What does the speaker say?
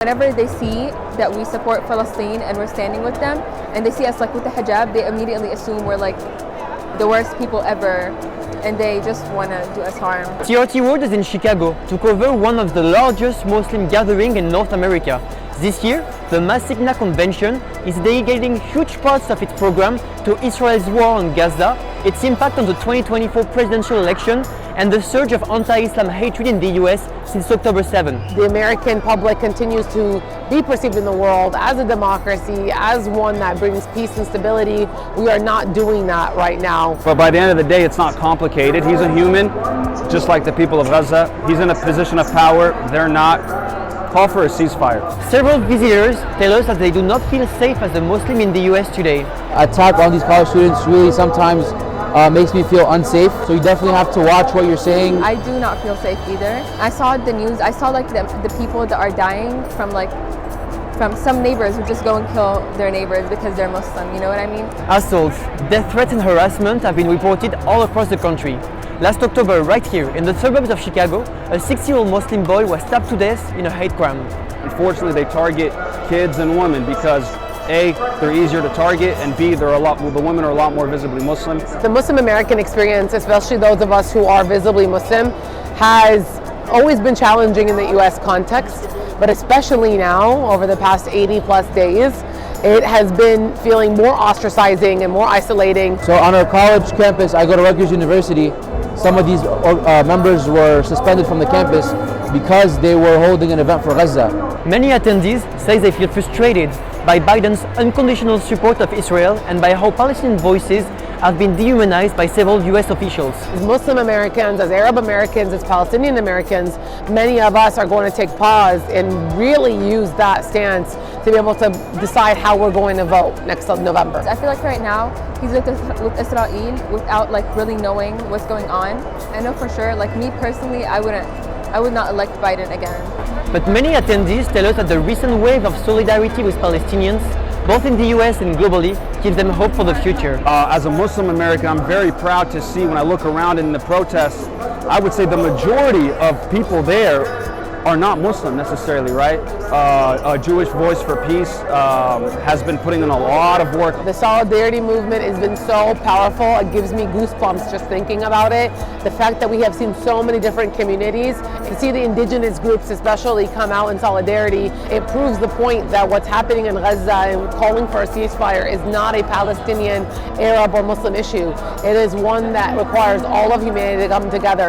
Whenever they see that we support Palestine and we're standing with them, and they see us like with the hijab, they immediately assume we're like the worst people ever, and they just want to do us harm. TRT World is in Chicago to cover one of the largest Muslim gatherings in North America. This year, the Massigna Convention is dedicating huge parts of its program to Israel's war on Gaza, its impact on the 2024 presidential election, and the surge of anti-Islam hatred in the US since October 7. The American public continues to be perceived in the world as a democracy, as one that brings peace and stability. We are not doing that right now. But by the end of the day, it's not complicated. He's a human, just like the people of Gaza. He's in a position of power. They're not. Call for a ceasefire. Several visitors tell us that they do not feel safe as a Muslim in the US today. Attack on these college students really sometimes makes me feel unsafe. So you definitely have to watch what you're saying. I do not feel safe either. I saw the news. I saw like the people that are dying from some neighbors who just go and kill their neighbors because they're Muslim. You know what I mean? Assaults, death threats and harassment have been reported all across the country. Last October, right here in the suburbs of Chicago, a 6-year-old Muslim boy was stabbed to death in a hate crime. Unfortunately, they target kids and women because A, they're easier to target, and B, the women are a lot more visibly Muslim. The Muslim American experience, especially those of us who are visibly Muslim, has always been challenging in the US context, but especially now, over the past 80 plus days, it has been feeling more ostracizing and more isolating. So on our college campus, I go to Rutgers University. Some of these members were suspended from the campus because they were holding an event for Gaza. Many attendees say they feel frustrated by Biden's unconditional support of Israel and by how Palestinian voices have been dehumanized by several US officials. As Muslim Americans, as Arab Americans, as Palestinian Americans, many of us are going to take pause and really use that stance to be able to decide how we're going to vote next November. I feel like right now he's with Israel without like really knowing what's going on. I know for sure, like me personally, I would not elect Biden again. But many attendees tell us that the recent wave of solidarity with Palestinians, both in the US and globally, gives them hope for the future. As a Muslim American, I'm very proud to see when I look around in the protests, I would say the majority of people there are not Muslim necessarily, right? A Jewish Voice for Peace has been putting in a lot of work. The solidarity movement has been so powerful. It gives me goosebumps just thinking about it. The fact that we have seen so many different communities, to see the indigenous groups especially come out in solidarity, it proves the point that what's happening in Gaza and calling for a ceasefire is not a Palestinian, Arab, or Muslim issue. It is one that requires all of humanity to come together.